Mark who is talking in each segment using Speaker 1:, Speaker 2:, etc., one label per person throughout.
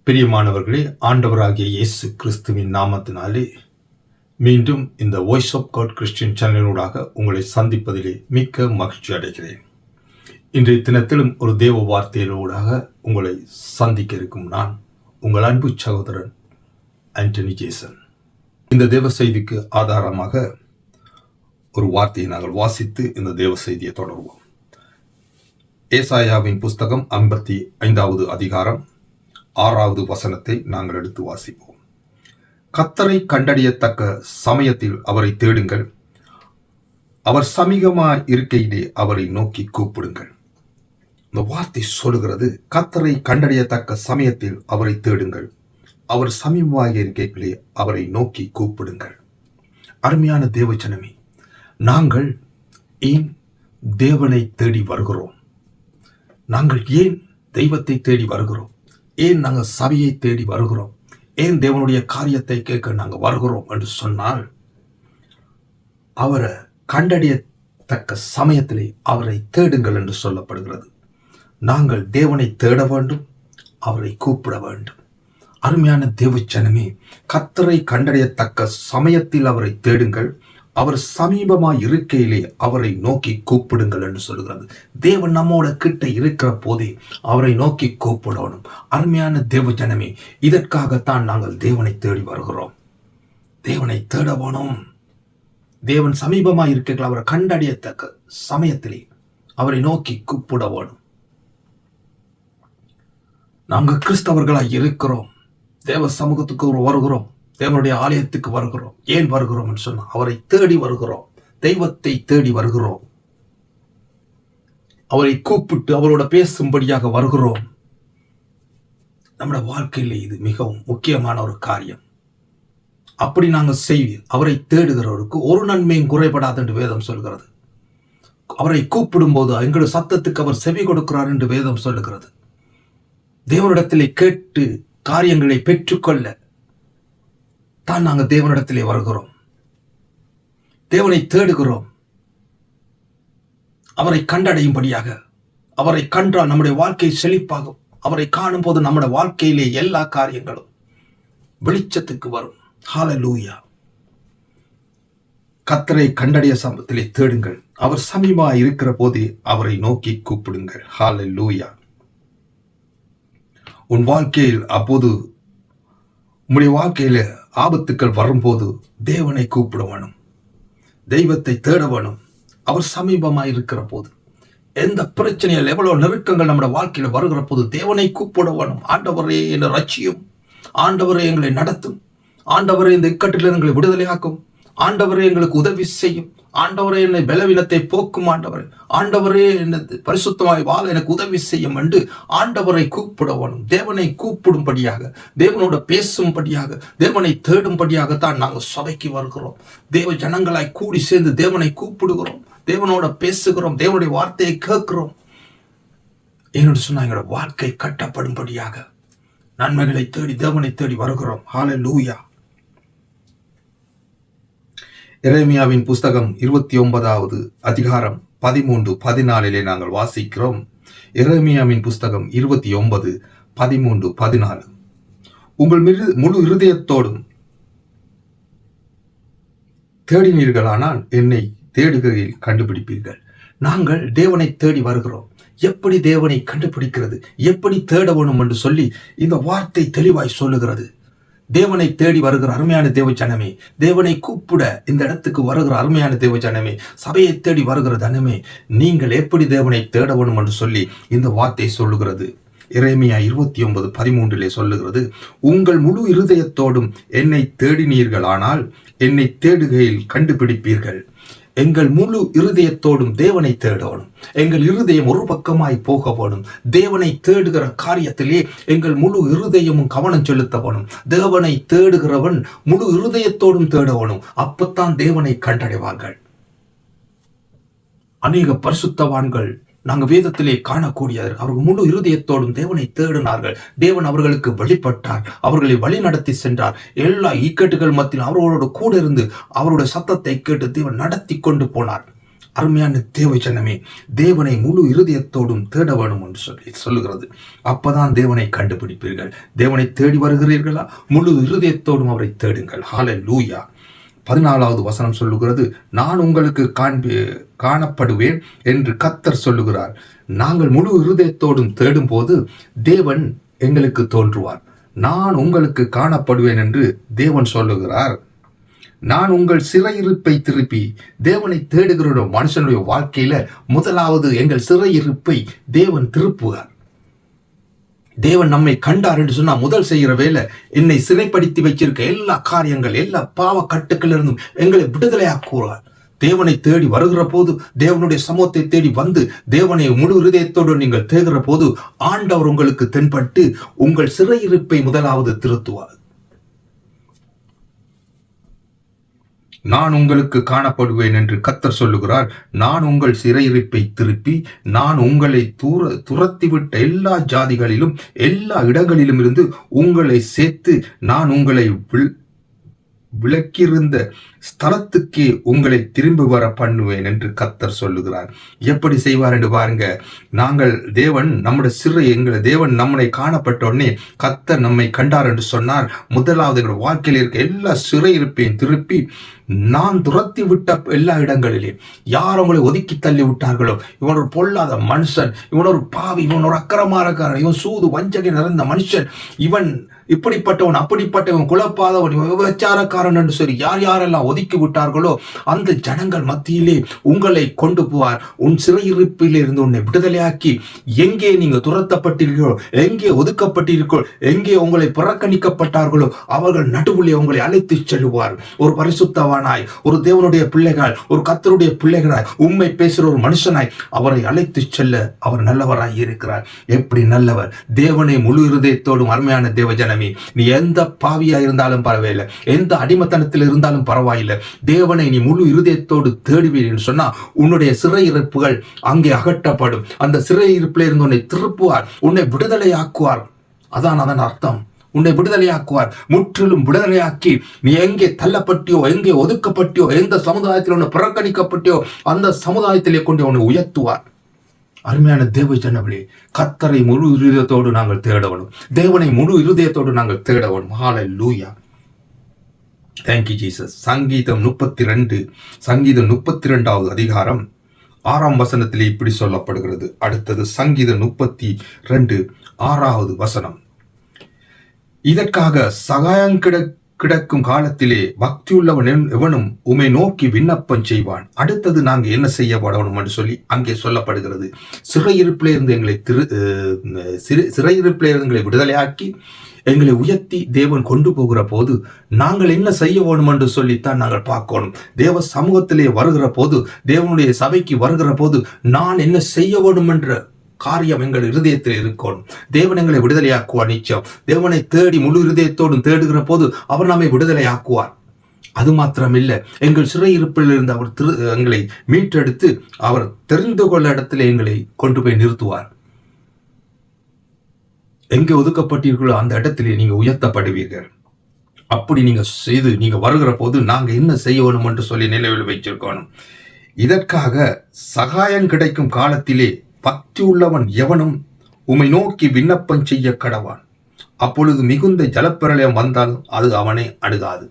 Speaker 1: பிரியமானவர்களே, ஆண்டவராகிய இயேசு கிறிஸ்துவின் நாமத்தினாலே மீண்டும் இந்த வாய்ஸ் ஆஃப் காட் கிறிஸ்டியன் சேனலூடாக உங்களை சந்திப்பதிலே மிக்க மகிழ்ச்சி அடைகிறேன். இன்றைய தினத்திலும் ஒரு தேவ வார்த்தையினூடாக உங்களை சந்திக்க இருக்கும் நான் உங்கள் அன்பு சகோதரன் ஆண்டனி ஜேசன். இந்த தேவ செய்திக்கு ஆதாரமாக ஒரு வார்த்தையை நாங்கள் வாசித்து இந்த தேவ செய்தியை தொடர்வோம். ஏசாயாவின் புஸ்தகம் 55வது அதிகாரம் 6வது வசனத்தை நாங்கள் எடுத்து வாசிப்போம். கர்த்தரை கண்டறியத்தக்க சமயத்தில் அவரை தேடுங்கள், அவர் சமீபமாய் இருக்கையிலே அவரை நோக்கி கூப்பிடுங்கள். இந்த வார்த்தை சொல்லுகிறது, கர்த்தரை கண்டறியத்தக்க சமயத்தில் அவரை தேடுங்கள், அவர் சமீபமாய் இருக்கையிலே அவரை நோக்கி கூப்பிடுங்கள். அருமையான தேவஜனமே, நாங்கள் ஏன் தேவனை தேடி வருகிறோம்? நாங்கள் ஏன் தெய்வத்தை தேடி வருகிறோம்? ஏன் நாங்கள் சபையை தேடி வருகிறோம்? ஏன் தேவனுடைய காரியத்தை கேட்க நாங்கள் வருகிறோம் என்று சொன்னால், அவரை கண்டறியத்தக்க சமயத்திலே அவரை தேடுங்கள் என்று சொல்லப்படுகிறது. நாங்கள் தேவனை தேட வேண்டும், அவரை கூப்பிட வேண்டும். அருமையான தேவஜனமே, கர்த்தரை கண்டறியத்தக்க சமயத்தில் அவரை தேடுங்கள், அவர் சமீபமாய் இருக்கையிலே அவரை நோக்கி கூப்பிடுங்கள் என்று சொல்கிறது. தேவன் நம்மோட கிட்ட இருக்கிற போதே அவரை நோக்கி கூப்பிடணும். அருமையான தேவஜனமே, இதற்காகத்தான் நாங்கள் தேவனை தேடி வருகிறோம். தேவனை தேட வேணும். தேவன் சமீபமாய் இருக்கையில் அவரை கண்டறியத்தக்க சமயத்திலே அவரை நோக்கி கூப்பிட வேணும். நாங்கள் கிறிஸ்தவர்களாய் இருக்கிறோம், தேவ சமூகத்துக்கு வருகிறோம், தேவனுடைய ஆலயத்துக்கு வருகிறோம். ஏன் வருகிறோம் என்று சொன்னால், அவரை தேடி வருகிறோம், தெய்வத்தை தேடி வருகிறோம், அவரை கூப்பிட்டு அவரோட பேசும்படியாக வருகிறோம். நம்முடைய வாழ்க்கையில் இது மிகவும் முக்கியமான ஒரு காரியம். அப்படி நாங்கள் செய்வோம். அவரை தேடுகிறவருக்கு ஒரு நன்மையும் குறைபடாது என்று வேதம் சொல்கிறது. அவரை கூப்பிடும் போது எங்களுடைய சத்தத்துக்கு அவர் செவி கொடுக்கிறார் என்று வேதம் சொல்லுகிறது. தேவனிடத்திலே கேட்டு காரியங்களை பெற்றுக்கொள்ள தான் நாங்கள் தேவனிடத்திலே வருகிறோம், தேவனை தேடுகிறோம். அவரை கண்டடையும்படியாக, அவரை கண்டால் நம்முடைய வாழ்க்கை செழிப்பாகும். அவரை காணும் போது நம்முடைய வாழ்க்கையிலே எல்லா காரியங்களும் வெளிச்சத்துக்கு வரும். ஹல்லேலூயா. கர்த்தரை கண்டடைய சமயத்திலே தேடுங்கள், அவர் சமீபமாய் இருக்கிற போதே அவரை நோக்கி கூப்பிடுங்கள். ஹல்லேலூயா. உன் வாழ்க்கையில் அப்போது உம்முடைய வாழ்க்கையில ஆபத்துக்கள் வரும்போது தேவனை கூப்பிட வேணும், தெய்வத்தை தேட வேணும். அவர் சமீபமாய் இருக்கிற போது, எந்த பிரச்சனையில் எவ்வளவு நெருக்கங்கள் நம்முடைய வாழ்க்கையில வருகிற போது தேவனை கூப்பிட வேணும். ஆண்டவரே என்னை ரட்சியும், ஆண்டவரே எங்களை நடத்தும், ஆண்டவரே இந்த இக்கட்டில் எங்களை விடுதலையாக்கும், ஆண்டவரே எங்களுக்கு உதவி செய்யும், ஆண்டவரே என்னை பலவீனத்தை போக்கும், ஆண்டவரே என்னை பரிசுத்தமாய் வாழ எனக்கு உதவி செய்யும் என்று ஆண்டவரை கூப்பிட வேணும். தேவனை கூப்பிடும்படியாக, தேவனோட பேசும்படியாக, தேவனை தேடும்படியாகத்தான் நாங்கள் சபைக்கு வருகிறோம். தேவ ஜனங்களாய் கூடி சேர்ந்து தேவனை கூப்பிடுகிறோம், தேவனோட பேசுகிறோம், தேவனுடைய வார்த்தையை கேட்கிறோம். ஏன்னு சொன்னா எங்களோட வாழ்க்கை கட்டப்படும்படியாக நன்மைகளை தேடி தேவனை தேடி வருகிறோம். ஹல்லேலூயா. எரேமியாவின் புஸ்தகம் 29வது அதிகாரம் 13-14 நாங்கள் வாசிக்கிறோம். எரேமியாவின் புஸ்தகம் 29:13-14. உங்கள் முழு இருதயத்தோடும் தேடினீர்களானால் என்னை தேடுகையில் கண்டுபிடிப்பீர்கள். நாங்கள் தேவனை தேடி வருகிறோம். எப்படி தேவனை கண்டுபிடிக்கிறது, எப்படி தேட வேணும் என்று சொல்லி இந்த வார்த்தை தெளிவாய் சொல்லுகிறது. தேவனை தேடி வருகிற அருமையான தேவஜனமே, தேவனை கூப்பிட இந்த இடத்துக்கு வருகிற அருமையான தேவஜனமே, சபையை தேடி வருகிற ஜனமே, நீங்கள் எப்படி தேவனை தேட வேணும் என்று சொல்லி இந்த வார்த்தை சொல்லுகிறது. எரேமியா 29:13 சொல்லுகிறது, உங்கள் முழு இருதயத்தோடும் என்னை தேடினீர்களானால் என்னை தேடுகையில் கண்டுபிடிப்பீர்கள். எங்கள் முழு இருதயத்தோடும் தேவனை தேடணும். எங்கள் இருதயம் ஒரு பக்கமாய் போக வேணும். தேவனை தேடுகிற காரியத்திலே எங்கள் முழு இருதயமும் கவனம் செலுத்த வேணும். தேவனை தேடுகிறவன் முழு இருதயத்தோடும் தேட வேணும். அப்பத்தான் தேவனை கண்டடைவார்கள். அநேக பரிசுத்தவான்கள் நாங்கள் வேதத்திலே காணக்கூடிய அவர்கள் முழு இருதயத்தோடும் தேவனை தேடினார்கள். தேவன் அவர்களுக்கு வெளிப்பட்டார், அவர்களை வழி நடத்தி சென்றார். எல்லா இக்கட்டுகள் மத்தியில் அவர்களோடு கூட இருந்து அவருடைய சத்தத்தை கேட்டு தேவன் நடத்தி கொண்டு போனார். அருமையான தேவ ஜனமே, தேவனை முழு இருதயத்தோடும் தேட வேணும் என்று சொல்லுகிறது. அப்பதான் தேவனை கண்டுபிடிப்பீர்கள். தேவனை தேடி வருகிறீர்களா? முழு இருதயத்தோடும் அவரை தேடுங்கள். ஹல்லேலூயா. 14வது வசனம் சொல்லுகிறது, நான் உங்களுக்கு காணப்படுவேன் என்று கர்த்தர் சொல்லுகிறார். நாங்கள் முழு இருதயத்தோடும் தேடும் போது தேவன் எங்களுக்கு தோன்றுவார். நான் உங்களுக்கு காணப்படுவேன் என்று தேவன் சொல்லுகிறார். நான் உங்கள் சிறையிருப்பை திருப்பி, தேவனை தேடுகிற மனுஷனுடைய வாழ்க்கையில முதலாவது எங்கள் சிறையிருப்பை தேவன் திருப்புவார். தேவன் நம்மை கண்டார் என்று சொன்னா முதல் செய்கிற வேலை, என்னை சிறைப்படுத்தி வச்சிருக்க எல்லா காரியங்கள், எல்லா பாவ கட்டுக்களிலிருந்தும் எங்களை விடுதலையாக்குவார். தேவனை தேடி வருகிற போது, தேவனுடைய சமூகத்தை தேடி வந்து தேவனை முழு இருதயத்தோடு நீங்கள் தேடுகிற போது ஆண்டவர் உங்களுக்கு தென்பட்டு உங்கள் சிறையிருப்பை முதலாவது திருத்துவார். நான் உங்களுக்கு காணப்படுவேன் என்று கர்த்தர் சொல்லுகிறார். நான் உங்கள் சிறையிருப்பை திருப்பி, நான் உங்களை துரத்திவிட்ட எல்லா ஜாதிகளிலும் எல்லா இடங்களிலும் இருந்து உங்களை சேர்த்து, நான் உங்களை விலக்கியிருந்த ஸ்தலத்துக்கே உங்களை திரும்பி வர பண்ணுவேன் என்று கர்த்தர் சொல்லுகிறார். எப்படி செய்வார் என்று பாருங்க. நாங்கள் தேவன் நம்முடைய தேவன் நம்மை காணப்பட்ட உடனே கர்த்தர் நம்மை கண்டார் என்று சொன்னார். முதலாவது எங்களுடைய வாழ்க்கையில் இருக்க எல்லா சிறையிருப்பையும் திருப்பி, நான் துரத்தி விட்ட எல்லா இடங்களிலே யார் உங்களை ஒதுக்கி தள்ளி விட்டார்களோ, இவன் ஒரு பொல்லாத மனுஷன், இவன் ஒரு பாவி, இவன் ஒரு அக்கிரமாரக்காரன், இவன் சூது வஞ்சகை நிறைந்த மனுஷன், இவன் இப்படிப்பட்டவன் அப்படிப்பட்டவன், குலப்பாதவன், இவன் விபச்சாரக்காரன் என்று சொல்லி யாரெல்லாம் ஒதுக்கி விட்டார்களோ அந்த ஜனங்கள் மத்தியிலே உங்களை கொண்டு போவார். உன் சிறையிருப்பில் இருந்து உன்னை விடுதலையாக்கி, எங்கே நீங்க துரத்தப்பட்டீர்களோ, எங்கே ஒதுக்கப்பட்டீர்களோ, எங்கே உங்களை புறக்கணிக்கப்பட்டார்களோ அவர்கள் நடுவுலே உங்களை அழைத்து செல்லுவார். ஒரு பரிசுத்தவானாய், ஒரு தேவனுடைய பிள்ளைகள், ஒரு கர்த்தருடைய பிள்ளைகளாய், உண்மை பேசுகிற ஒரு மனுஷனாய் அவரை அழைத்து செல்ல அவர் நல்லவராய் இருக்கிறார். எப்படி நல்லவர்! தேவனை முழு இருதயத்தோடும், அருமையான தேவ ஜனமே, நீ எந்த பாவியா இருந்தாலும் பரவாயில்லை, எந்த அடிமத்தனத்தில் இருந்தாலும் பரவாயில்லை, தேவனை நீ முழு இருதயத்தோடு தேடுவீர் என்று சொன்னா உன்னுடைய சிறையிருப்புகள் அங்கே அகற்றப்படும். அந்த சிறையிருப்பில் இருந்து உன்னை திருப்புவார், உன்னை விடுதலையாக்குவார். அதான் அதன் அர்த்தம். உன்னை விடுதலையாக்குவார், முற்றிலும் விடுதலையாக்கி, நீ எங்கே தள்ளப்பட்டியோ, எங்கே ஒதுக்கப்பட்டியோ, எந்த சமுதாயத்தில் உன்னை புறக்கணிக்கப்பட்டியோ அந்த சமுதாயத்திலே கொண்டு உன்னை உயர்த்துவார். அருமையான தேவ ஜனங்களே, கர்த்தரை முழு இருதயத்தோடு நாங்கள் தேடணும். தேவனை முழு இருதயத்தோடு நாங்கள் தேடணும். ஹல்லேலூயா. Thank you Jesus. சங்கீதம் 32வது அதிகாரம் 6ஆம் வசனத்திலே இப்படி சொல்லப்படுகிறது. அடுத்தது சங்கீதம் 32 6வது வசனம். இதற்காக சகாயம் கிடக்கும் காலத்திலே பக்தியுள்ளவன் எவனும் உம்மை நோக்கி விண்ணப்பம் செய்வான். அடுத்தது நாங்க என்ன செய்யப்படணும் என்று சொல்லி அங்கே சொல்லப்படுகிறது. சிறையிருப்பிலே இருந்து எங்களை விடுதலையாக்கி எங்களை உயர்த்தி தேவன் கொண்டு போகிற போது நாங்கள் என்ன செய்ய வேணும் என்று சொல்லித்தான் நாங்கள் பார்க்கணும். தேவ சமூகத்திலே வருகிற போது, தேவனுடைய சபைக்கு வருகிற போது நான் என்ன செய்ய வேணும் என்ற காரியம் எங்கள் இருதயத்தில் இருக்கணும். தேவன் எங்களை விடுதலையாக்குவார். நிச்சயம் தேவனை தேடி முழு இருதயத்தோடும் தேடுகிற போது அவர் நம்மை விடுதலையாக்குவார். அது மாத்திரமில்லை, எங்கள் சிறையிருப்பில் இருந்து அவர் எங்களை மீட்டெடுத்து அவர் தெரிந்து கொள்ள இடத்துல எங்களை கொண்டு போய் நிறுத்துவார். எங்கே ஒதுக்கப்பட்டீர்களோ அந்த இடத்திலே நீங்க உயர்த்தப்படுவீர்கள். அப்படி நீங்க செய்து நீங்க வருகிற போது நாங்க என்ன செய்ய வேணும் என்று சொல்லி நினைவில் வைச்சிருக்கணும். இதற்காக சகாயம் கிடைக்கும் காலத்திலே பக்தி உள்ளவன் எவனும் உம்மை நோக்கி விண்ணப்பம் செய்ய கடவான். அப்பொழுது மிகுந்த ஜலப்பிரளயம் வந்தாலும் அது அவனை அணுகாது.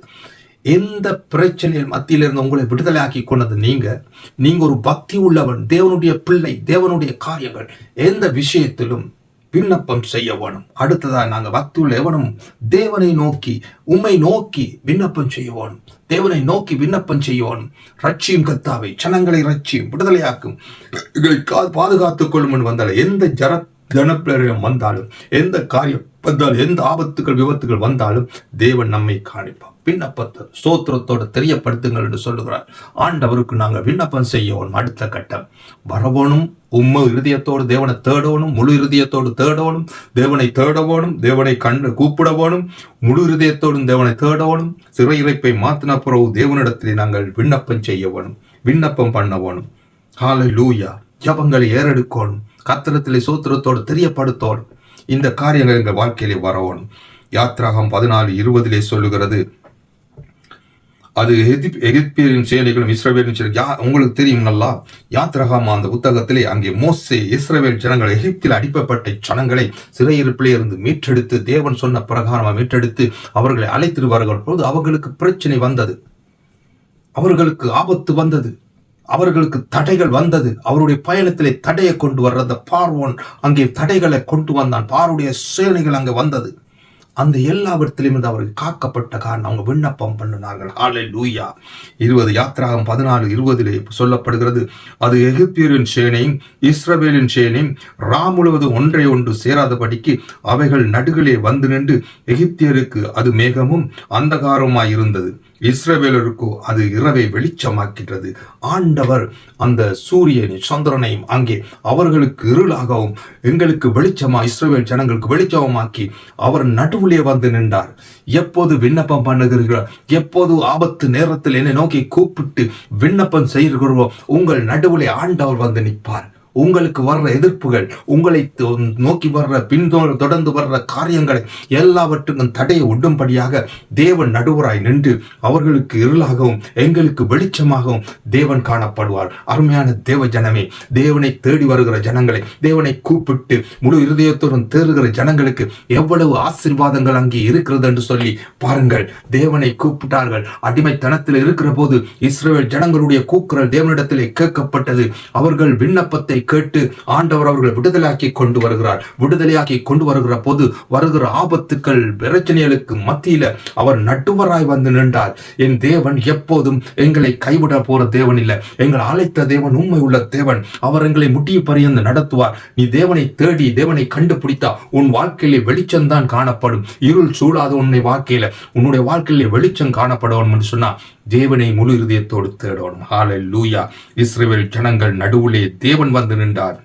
Speaker 1: எந்த பிரச்சனையில் மத்தியிலிருந்து உங்களை விடுதலை ஆக்கி கொண்டது நீங்க ஒரு பக்தி உள்ளவன், தேவனுடைய பிள்ளை, தேவனுடைய காரியங்கள் எந்த விஷயத்திலும் விண்ணப்பம் செய்ய வேணும். அடுத்ததா நாங்க பக்தி உள்ள எவனும் தேவனை நோக்கி, உம்மை நோக்கி விண்ணப்பம் செய்ய வேணும். தேவனை நோக்கி விண்ணப்பம் செய்ய வேணும். ரட்சியும் கர்த்தாவே, ஜனங்களை ரட்சியும், விடுதலையாக்கும், பாதுகாத்துக் கொள்ளும் வந்தாலும், எந்த ஜனப்பிரளயம் வந்தாலும், எந்த காரியம் வந்தாலும், எந்த ஆபத்துகள் விபத்துகள் வந்தாலும் தேவன் நம்மை காணிப்பார். விண்ணப்பத்தை ஸ்தோத்திரத்தோடு தெரியப்படுத்துங்கள் என்று சொல்லுகிறார். ஆண்டவருக்கு நாங்கள் விண்ணப்பம் செய்யணும். அடுத்த கட்டம் வரவோனும், உண்மை இருதயத்தோடு தேவனை தேடணும், முழு இருதயத்தோடு தேடணும், தேவனை தேடவோனும், தேவனை கூப்பிடவோனும், முழு இருதயத்தோடும் தேவனை தேடவோனும். சிறையிருப்பை மாத்தின பிறகு தேவனிடத்திலே நாங்கள் விண்ணப்பம் செய்யவோனும், விண்ணப்பம் பண்ணவோனும். ஹல்லேலூயா. ஜபங்களை ஏறெடுக்கணும், கர்த்தரிடத்திலே ஸ்தோத்திரத்தோடு தெரியப்படுத்தோடும். இந்த காரியங்கள் எங்கள் வாழ்க்கையிலே வரவோனும். யாத்ராகம் 14:20 சொல்லுகிறது, அது எகிப்தியரின் சேனைகளும் இஸ்ரவேலின் சேனை. உங்களுக்கு தெரியும் நல்லா, யாத்ராகம அந்த புத்தகத்திலே அங்கே மோசே இஸ்ரவேல் ஜனங்கள் எகிப்தில் அடிப்பப்பட்ட ஜனங்களை சிறையிருப்பிலே இருந்து மீட்டெடுத்து தேவன் சொன்ன பிரகாரமாக மீட்டெடுத்து அவர்களை அழைத்து வருகிற போது அவர்களுக்கு பிரச்சனை வந்தது, அவர்களுக்கு ஆபத்து வந்தது, அவர்களுக்கு தடைகள் வந்தது. அவருடைய பயணத்திலே தடையை கொண்டு வர்ற பார்வோன் அங்கே தடைகளை கொண்டு வந்தான். பார்வோடைய சேனைகள் அங்கே வந்தது. அந்த எல்லாவற்றிலும் இருந்து அவர்கள் காக்கப்பட்ட காரணம் அவங்க விண்ணப்பம் பண்ணினார்கள். ஹல்லேலூயா. 20 யாத்ராகமம் 14:20 சொல்லப்படுகிறது, அது எகிப்தியரின் சேனையும் இஸ்ரவேலின் சேனையும் முழுவதும் ஒன்றை ஒன்று சேராதபடிக்கு அவைகள் நடுகளே வந்து நின்று எகிப்தியருக்கு அது மேகமும் அந்தகாரமாய் இருந்தது, இஸ்ரவேலருக்கு அது இரவை வெளிச்சமாக்கின்றது. ஆண்டவர் அந்த சூரியனை சந்திரனையும் அங்கே அவர்களுக்கு இருளாகவும் எங்களுக்கு வெளிச்சமா இஸ்ரவேல் ஜனங்களுக்கு வெளிச்சமாக்கி அவர் நடுவிலே வந்து நின்றார். எப்போது விண்ணப்பம் பண்ணுகிறீர்களோ, எப்போது ஆபத்து நேரத்தில் என்னை நோக்கி கூப்பிட்டு விண்ணப்பம் செய்கிறீர்களோ, உங்கள் நடுவிலே ஆண்டவர் வந்து நிற்பார். உங்களுக்கு வர்ற எதிர்ப்புகள், உங்களை நோக்கி வர்ற தொடர்ந்து வர்ற காரியங்களை எல்லாவற்றுக்கும் தடையை உண்டும்படியாக தேவன் நடுவராய் நின்று அவர்களுக்கு இருளாகவும் எங்களுக்கு வெளிச்சமாகவும் தேவன் காணப்படுவார். அருமையான தேவ ஜனமே, தேவனை தேடி வருகிற ஜனங்களை, தேவனை கூப்பிட்டு முழு இருதயத்துடன் தேடுகிற ஜனங்களுக்கு எவ்வளவு ஆசீர்வாதங்கள் அங்கே இருக்கிறது என்று சொல்லி பாருங்கள். தேவனை கூப்பிட்டார்கள். அடிமைத்தனத்தில் இருக்கிற போது இஸ்ரவேல் ஜனங்களுடைய கூக்குரல் தேவனிடத்திலே கேட்கப்பட்டது. அவர்கள் விண்ணப்பத்தை கேட்டு ஆண்டவர் அவர்களை விடுதலையாக்கி கொண்டு வருகிறார். விடுதலையாக்கி கொண்டு வருகிற போது வருகிற ஆபத்துக்கள் பிரச்சனைகளுக்கு மத்தியில அவர் நடுவராய் வந்து நின்றார். என் தேவன் எப்போதும் எங்களை கைவிட போற தேவன் இல்லை. எங்களை அழைத்த தேவன் உண்மை உள்ள தேவன். அவர் எங்களை முட்டிய பரியந்து நடத்துவார். நீ தேவனை தேடி தேவனை கண்டுபிடித்தா உன் வாழ்க்கையிலே வெளிச்சம்தான் காணப்படும். இருள் சூழாத உன்னுடைய வாழ்க்கையிலே வெளிச்சம் காணப்படும் என்று சொன்னா தேவனை முழு இருதயத்தோடு தேடணும். ஹல்லேலூயா. இஸ்ரவேல் ஜனங்கள் நடுவிலே தேவன் வந்து நின்றார்.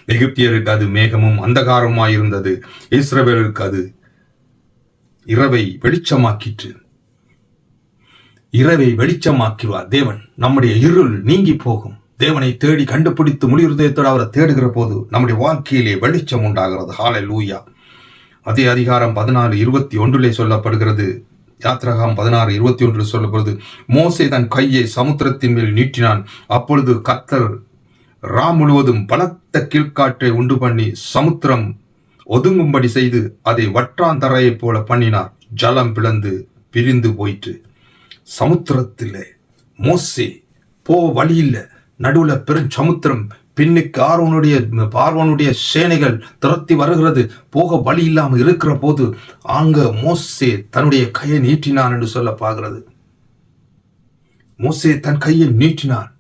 Speaker 1: எகிப்தியருக்கு அது மேகமும் அந்தகாரமாயிருந்தது, இஸ்ரவேலுக்கு அது இரவை வெளிச்சமாக்கிற்று. இரவை வெளிச்சமாக்குவார் தேவன். நம்முடைய இருள் நீங்கி போகும். தேவனை தேடி கண்டுபிடித்து முழு இருதயத்தோடு அவரை தேடுகிற போது நம்முடைய வாழ்க்கையிலே வெளிச்சம் உண்டாகிறது. ஹல்லேலூயா. அதே அதிகாரம் 14:21 சொல்லப்படுகிறது. யாத்ராகமம் 16:21 சொல்லப்படுது, மோசே தன் கையை சமுத்திரத்தின் மேல் நீட்டினான். அப்பொழுது கர்த்தர் முழுவதும் பலத்த கீழ்காற்றை உண்டு பண்ணி சமுத்திரம் ஒதுங்கும்படி செய்து அதை வற்றாந்தரையை போல பண்ணினார். ஜலம் பிளந்து பிரிந்து போயிற்று. சமுத்திரத்திலே மோசே வழி இல்லை, நடுவுல பெரும் சமுத்திரம். பின்னுக்கு பார்வோனுடைய சேனைகள் துரத்தி வருகிறது. போக வழி இல்லாமல் இருக்கிற போது அங்க மோசே தன்னுடைய கையை நீட்டினான் என்று சொல்ல பாக்குறது. மோசே தன் கையை நீட்டினான்.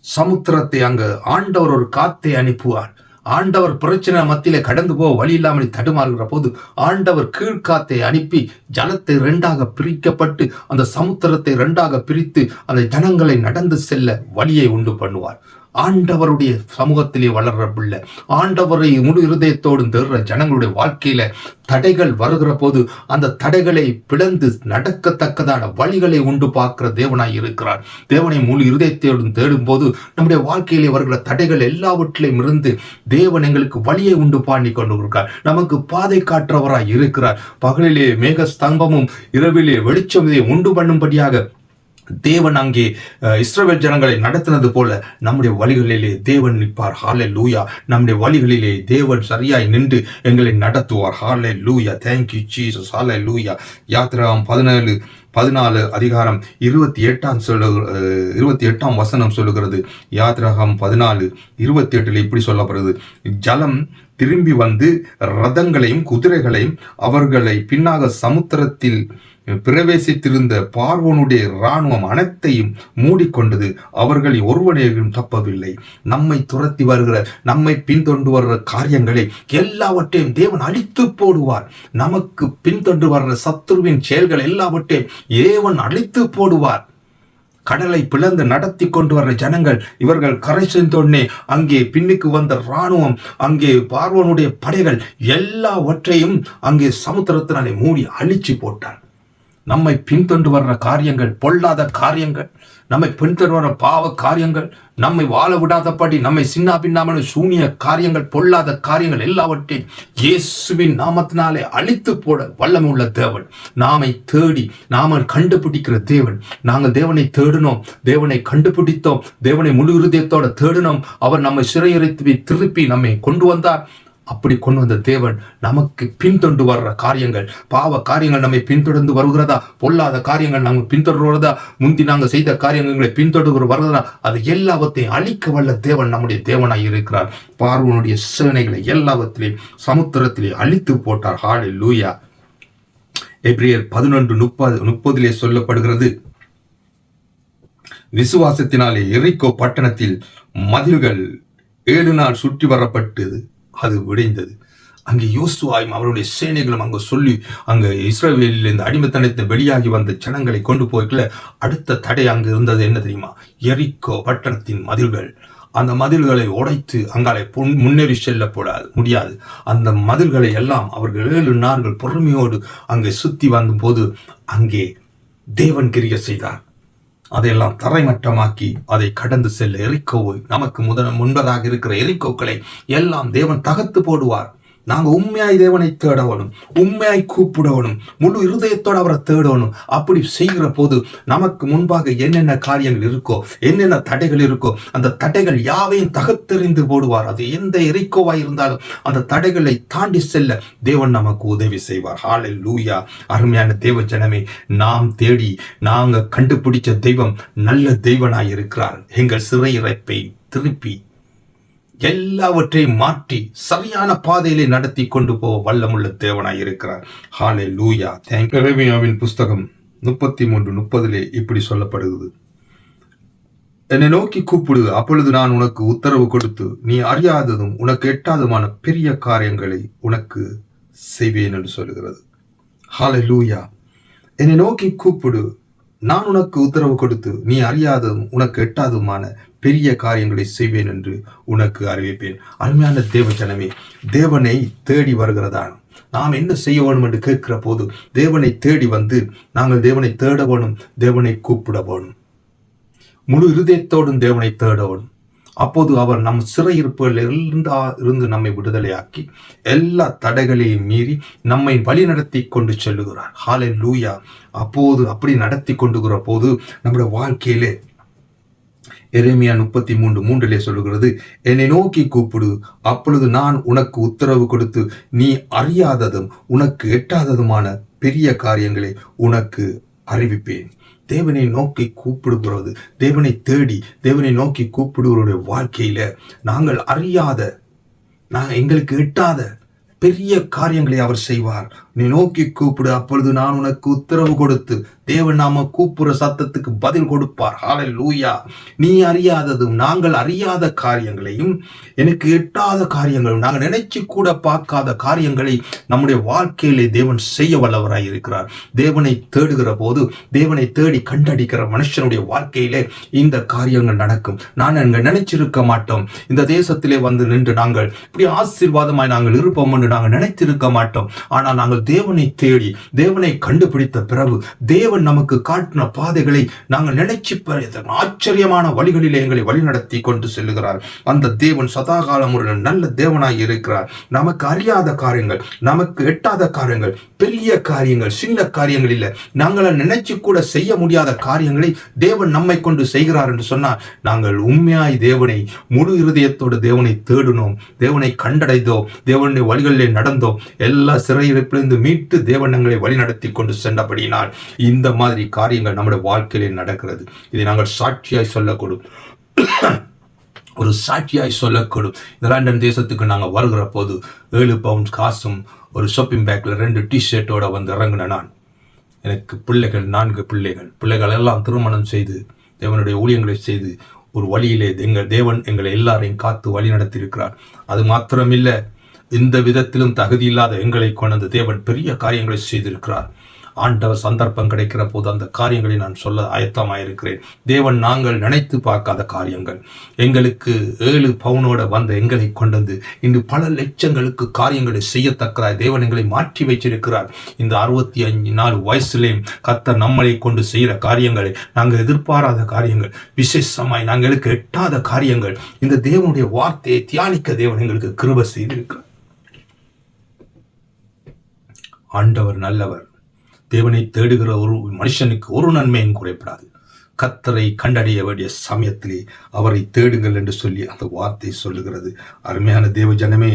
Speaker 1: சமுத்திரத்தை அங்க ஆண்டவர் ஒரு காத்தை அனுப்புவார். ஆண்டவர் பிரச்சனை மத்தியில கடந்து போக வழி இல்லாமல் தடுமாறுகிற போது ஆண்டவர் கீழ்காத்தை அனுப்பி ஜலத்தை 2ஆக பிரிக்கப்பட்டு அந்த சமுத்திரத்தை 2ஆக பிரித்து அந்த ஜனங்களை நடந்து செல்ல வழியை உண்டு பண்ணுவார். ஆண்டவருடைய சமூகத்திலே வளர்ற பிள்ளை, ஆண்டவரை முழு இருதயத்தோடு தேடுற ஜனங்களுடைய வாழ்க்கையில தடைகள் வருகிற போது அந்த தடைகளை பிளந்து நடக்கத்தக்கதான வழிகளை உண்டு பார்க்கிற தேவனாய் இருக்கிறார். தேவனை முழு இருதயத்தோடு தேடும் போது நம்முடைய வாழ்க்கையிலே வருகிற தடைகள் எல்லாவற்றிலும் இருந்து தேவன் எங்களுக்கு வழியை உண்டு பண்ணி கொண்டு இருக்கிறார். நமக்கு பாதை காட்டுறவராய் இருக்கிறார். பகலிலே மேக ஸ்தம்பமும் இரவிலே வெளிச்சம் உண்டு பண்ணும்படியாக தேவன் அங்கே இஸ்ரவேல் ஜனங்களை நடத்தினது போல நம்முடைய வழிகளிலே தேவன் நிற்பார். ஹல்லேலூயா. நம்முடைய வழிகளிலே தேவன் சரியாய் நின்று எங்களை நடத்துவார். ஹல்லேலூயா. Thank you Jesus. ஹல்லேலூயா. யாத்ராகமம் 14 அதிகாரம் 28 வசனம் சொல்லுகிறது. யாத்ராகமம் 14:28 இப்படி சொல்லப்படுகிறது, ஜலம் திரும்பி வந்து ரதங்களையும் குதிரைகளையும் அவர்களை பின்னாக சமுத்திரத்தில் பிரவேசித்திருந்த பார்வோனுடைய இராணுவம் அனைத்தையும் மூடிக்கொண்டது. அவர்களில் ஒருவனையும் தப்பவில்லை. நம்மை துரத்தி வருகிற, நம்மை பின்தொண்டு வருகிற காரியங்களை எல்லாவற்றையும் தேவன் அழித்து போடுவார். நமக்கு பின்தொண்டு வருகிற சத்துருவின் செயல்கள் எல்லாவற்றையும் தேவன் அழித்து போடுவார். கடலை பிளந்து நடத்தி கொண்டு வர்ற ஜனங்கள், இவர்கள் கரை சென்றோடனே அங்கே பின்னுக்கு வந்த இராணுவம், அங்கே பார்வோனுடைய படைகள் எல்லாவற்றையும் அங்கே சமுத்திரத்தினாலே மூடி அழிச்சு போட்டார். நம்மை பின்தொண்டு வர்ற காரியங்கள், பொல்லாத காரியங்கள், நம்மை பின்தொடர பாவ காரியங்கள், நம்மை வாழ விடாதபடி நம்மை சின்ன பின்னாமல் சூனிய காரியங்கள், பொல்லாத காரியங்கள் எல்லாவற்றையும் இயேசுவின் நாமத்தினாலே அழித்து போட வல்லமுள்ள தேவன். நாமை தேடி நாம கண்டுபிடிக்கிற தேவன். நாங்கள் தேவனை தேடினோம், தேவனை கண்டுபிடித்தோம், தேவனை முழு இருதயத்தோட தேடினோம். அவர் நம்மை சிறையிறைத்து திருப்பி நம்மை கொண்டு வந்தார். அப்படி கொண்டு வந்த தேவன் நமக்கு பின்தொண்டு வர்ற காரியங்கள், பாவ காரியங்கள் நம்மை பின்தொடர்ந்து வருகிறதா, பொல்லாத காரியங்கள் நம்ம பின்தொடர்கிறதா, முந்தி நாங்கள் செய்த காரியங்களை பின்தொடர்ந்து வருகிறதா, அது எல்லாவற்றையும் அழிக்க வல்ல தேவன் நம்முடைய தேவனாய் இருக்கிறார். பார்வோனுடைய சேனைகளை எல்லாவற்றிலே சமுத்திரத்திலே அழித்து போட்டார். ஹல்லேலூயா. எபிரேயர் 11:30 சொல்லப்படுகிறது, விசுவாசத்தினாலே எரிகோ பட்டணத்தில் மதில்கள் 7 நாள் சுற்றி வரப்பட்டது, அது விடைந்தது. அங்கே யோசுவாயும் அவருடைய சேனைகளும் அங்கே சொல்லி அங்கே இஸ்ரவேலில் இந்த அடிமைத்தனத்தை வெளியாகி வந்த ஜனங்களை கொண்டு போய்க்கல. அடுத்த தடை அங்கு இருந்தது என்ன தெரியுமா? எரிகோ பட்டணத்தின் மதில்கள். அந்த மதில்களை உடைத்து அங்காலே முன்னேறி செல்லப்படாது முடியாது. அந்த மதில்களை எல்லாம் அவர்கள் 7 நாட்கள் பொறுமையோடு அங்கே சுத்தி வந்த போது அங்கே தேவன் கிரியை செய்தார். அதையெல்லாம் தரைமட்டமாக்கி அதை கடந்து செல்ல எரிக்கோவை, நமக்கு முன்பதாக இருக்கிற எரிக்கோக்களை எல்லாம் தேவன் தகர்த்து போடுவார். நாங்கள் உண்மையாய் தேவனை தேடணும், உண்மையாய் கூப்பிடணும், முழு இருதயத்தோடு அவரை தேடணும். அப்படி செய்கிற போது நமக்கு முன்பாக என்னென்ன காரியங்கள் இருக்கோ, என்னென்ன தடைகள் இருக்கோ, அந்த தடைகள் யாவையும் தகர்த்தெறிந்து போடுவார். அது எந்த எரிக்கோவாய் இருந்தாலும் அந்த தடைகளை தாண்டி செல்ல தேவன் நமக்கு உதவி செய்வார். ஹல்லேலூயா. அருமையான தேவ ஜனமே, நாம் தேடி நாங்கள் கண்டுபிடிச்ச தெய்வம் நல்ல தெய்வனாய் இருக்கிறார். எங்கள் சிறையிறைப்பை திருப்பி எல்லாவற்றையும் மாற்றி சரியான பாதையிலே நடத்தி கொண்டு போக வல்லமுள்ள தேவனாய் இருக்கிறார். ஹல்லேலூயா. எரேமியாவின் புஸ்தகம் 33:30 இப்படி சொல்லப்படுகிறது, என்னை நோக்கி கூப்பிடு, அப்பொழுது நான் உனக்கு உத்தரவு கொடுத்து நீ அறியாததும் உனக்கு எட்டாததுமான பெரிய காரியங்களை உனக்கு செய்வேன் என்று சொல்லுகிறது. ஹல்லேலூயா. என்னை நோக்கி கூப்பிடு, நான் உனக்கு உத்தரவு கொடுத்து நீ அறியாததும் உனக்கு எட்டாததுமான பெரிய காரியங்களை செய்வேன் என்று உனக்கு அறிவிப்பேன். அருமையான தேவ ஜனமே, தேவனை தேடி வருகிறதான் நாம் என்ன செய்ய வேணும் என்று கேட்கிற போது தேவனை தேடி வந்து நாங்கள் தேவனை தேட வேணும், தேவனை கூப்பிட வேணும், முழு இருதயத்தோடும் தேவனை தேட வேணும். அப்போது அவர் நம் சிறையிருப்புகளில் இருந்து நம்மை விடுதலையாக்கி எல்லா தடைகளையும் மீறி நம்மை வழி நடத்தி கொண்டு செல்லுகிறார். ஹல்லேலூயா. அப்போது அப்படி நடத்தி கொண்டுகிற போது நம்முடைய வாழ்க்கையிலே எரேமியா 33:3 சொல்லுகிறது, என்னை நோக்கி கூப்பிடு, அப்பொழுது நான் உனக்கு உத்தரவு கொடுத்து நீ அறியாததும் உனக்கு எட்டாததுமான பெரிய காரியங்களை உனக்கு அறிவிப்பேன். தேவனை நோக்கி கூப்பிடுகிறது, தேவனை தேடி தேவனை நோக்கி கூப்பிடுவருடைய வாழ்க்கையில நாங்கள் அறியாத, எங்களுக்கு எட்டாத பெரிய காரியங்களை அவர் செய்வார். நீ நோக்கி கூப்பிடு, அப்பொழுது நான் உனக்கு உத்தரவு கொடுத்து தேவன் நாம கூப்பிடுற சத்தத்துக்கு பதில் கொடுப்பார். ஹல்லேலூயா. நீ அறியாததும் நாங்கள் அறியாத காரியங்களையும் எனக்கு எட்டாத காரியங்களும் நாங்கள் நினைச்சு கூட பார்க்காத காரியங்களை நம்முடைய வாழ்க்கையிலே தேவன் செய்ய வல்லவராய் இருக்கிறார். தேவனை தேடுகிற போது, தேவனை தேடி கண்டடிக்கிற மனுஷனுடைய வாழ்க்கையிலே இந்த காரியங்கள் நடக்கும். நான் அங்க நினைச்சிருக்க மாட்டோம், இந்த தேசத்திலே வந்து நின்று நாங்கள் இப்படி ஆசீர்வாதமாய் நாங்கள் இருப்போம் என்று நாங்கள் நினைத்திருக்க மாட்டோம். ஆனால் நாங்கள் தேவனை தேடி தேவனை கண்டுபிடித்த பிறகு தேவன் நமக்கு காட்டின பாதைகளை நாங்கள் நினைச்சு ஆச்சரியமான வழிகளிலே எங்களை வழிநடத்தி கொண்டு செல்லுகிறார். அந்த தேவன் சதாகாலம் ஒரு நல்ல தேவனாய் இருக்கிறார். நமக்கு அறியாத காரியங்கள், நமக்கு எட்டாத காரியங்கள், பெரிய காரியங்கள், சின்ன காரியங்கள் இல்லை, நாங்கள் நினைச்சு கூட செய்ய முடியாத காரியங்களை தேவன் நம்மை கொண்டு செய்கிறார் என்று சொன்னால் நாங்கள் உண்மையாய் தேவனை முழு இருதயத்தோடு தேவனை தேடினோம், தேவனை கண்டடைந்தோம், தேவனுடைய வழிகளிலே நடந்தோம், எல்லா சிறையிருப்பிலிருந்து மீட்டு தேவன் எங்களை வழி நடத்தி கொண்டு சென்றபடியினால் இந்த மாதிரி காரியங்கள் நம்முடைய வாழ்க்கையிலே நடக்கிறது. இதை நாங்கள் சாட்சியாய் சொல்லக்கூடும், ஒரு சாட்சியாய் சொல்லக்கூடும். இந்த லண்டன் தேசத்துக்கு நாங்கள் வருகிற போது 7 பவுண்ட் காசும் ஒரு ஷாப்பிங் பேக்ல 2 டிஷர்ட்டோட வந்து இறங்கின நான். எனக்கு பிள்ளைகள் 4 பிள்ளைகள் எல்லாம் திருமணம் செய்து தேவனுடைய ஊழியங்களை செய்து ஒரு வழியிலே தேவன் எங்களை எல்லாரையும் காத்து வழி நடத்தி இருக்கிறார். அது மாத்திரமில்லை, இந்த விதத்திலும் தகுதி இல்லாத எங்களை கொண்டு தேவன் பெரிய காரியங்களை செய்திருக்கிறார். ஆண்டவர் சந்தர்ப்பம் கிடைக்கிற போது அந்த காரியங்களை நான் சொல்ல ஆயத்தமாயிருக்கிறேன். தேவன் நாங்கள் நினைத்து பார்க்காத காரியங்கள், எங்களுக்கு 7 பவுனோட வந்த எங்களை கொண்டு வந்து இன்று பல லட்சங்களுக்கு காரியங்களை செய்யத்தக்கிறார். தேவன் எங்களை மாற்றி வைச்சிருக்கிறார். இந்த 65 வயசுலேயும் கர்த்தர் நம்மளை கொண்டு செய்கிற காரியங்களை, நாங்கள் எதிர்பாராத காரியங்கள், விசேஷமாய் நாங்களுக்கு எட்டாத காரியங்கள், இந்த தேவனுடைய வார்த்தையை தியானிக்க தேவன் எங்களுக்கு கிருபை செய்திருக்கிறார். ஆண்டவர் நல்லவர். தேவனை தேடுகிற ஒரு மனுஷனுக்கு ஒரு நன்மையும் குறைப்படாது. கர்த்தரை கண்டடைய வேண்டிய சமயத்திலே அவரை தேடுங்கள் என்று சொல்லி அந்த வார்த்தை சொல்லுகிறது. அருமையான தேவ ஜனமே,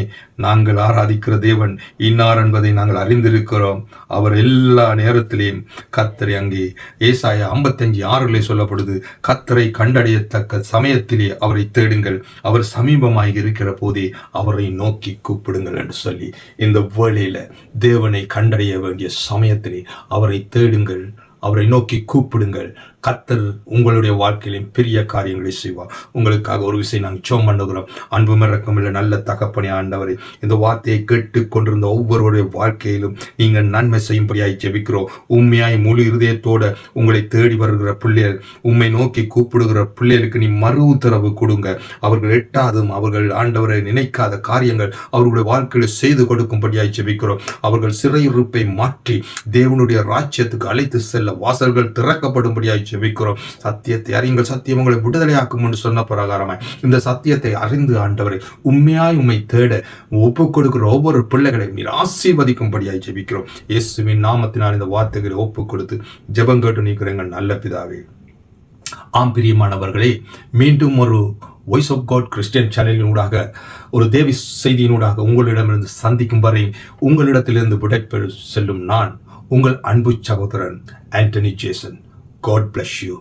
Speaker 1: நாங்கள் ஆராதிக்கிற தேவன் இன்னார் என்பதை நாங்கள் அறிந்திருக்கிறோம். அவர் எல்லா நேரத்திலேயும் கர்த்தரை, அங்கே ஏசாயா 55:6 சொல்லப்படுது, கர்த்தரை கண்டடையத்தக்க சமயத்திலே அவரை தேடுங்கள், அவர் சமீபமாய் இருக்கிற போதே அவரை நோக்கி கூப்பிடுங்கள் என்று சொல்லி, இந்த வேளையில தேவனை கண்டடைய வேண்டிய சமயத்திலே அவரை தேடுங்கள், அவரை நோக்கி கூப்பிடுங்கள். கர்த்தர் உங்களுடைய வாழ்க்கையிலும் பெரிய காரியங்களை செய்வார். உங்களுக்காக ஒரு விஷயம் நாங்கள் ஜெபம் பண்ணுகிறோம். அன்பும் இரக்கமுள்ள நல்ல தகப்பனே ஆண்டவரே, இந்த வார்த்தையை கேட்டு கொண்டிருந்த ஒவ்வொருவருடைய வாழ்க்கையிலும் நீங்கள் நன்மை செய்யும்படியாய் ஜெபிக்கிறோம். உண்மையாய் முழு இருதயத்தோட உங்களை தேடி வருகிற பிள்ளைகள், உண்மை நோக்கி கூப்பிடுகிற பிள்ளைகளுக்கு நீ மறு உத்தரவு கொடுங்க. அவர்கள் எட்டாதும் அவர்கள் ஆண்டவரை நினைக்காத காரியங்கள் அவர்களுடைய வாழ்க்கையில் செய்து கொடுக்கும்படியாய் ஜெபிக்கிறோம். அவர்கள் சிறையிருப்பை மாற்றி தேவனுடைய ராஜ்யத்துக்கு அழைத்து செல்ல வாசல்கள் திறக்கப்படும்படியாய் ஜெபிக்கிறோம். சத்தியத்தை அறியுங்கள், சத்தியம் உங்களை விடுதலையாக்கும் என்று சொன்ன பிரகாரமாய் இந்த சத்தியத்தை அறிந்து ஆண்டவரை உண்மையாய் உம்மை தேட ஒப்புக் கொடுக்கிற ஒவ்வொரு பிள்ளைகளையும் நீர் ஆசீர்வதிக்கும்படியாய் ஜெபிக்கிறோம். இயேசுவின் நாமத்தினால் இந்த வார்த்தைகளை ஒப்புக் கொடுத்து ஜெபம் கேட்டு நிற்கிற எங்கள் நல்ல பிதாவே. ஆம் பிரியமானவர்களே, மீண்டும் ஒரு வாய்ஸ் ஆஃப் காட் கிறிஸ்டியன் சேனலினூடாக ஒரு தேவி செய்தியினூடாக உங்களிடமிருந்து சந்திக்கும் வரை உங்களிடத்திலிருந்து விடைபெற்று செல்லும் நான் உங்கள் அன்பு சகோதரன் Antony Jason. God bless you.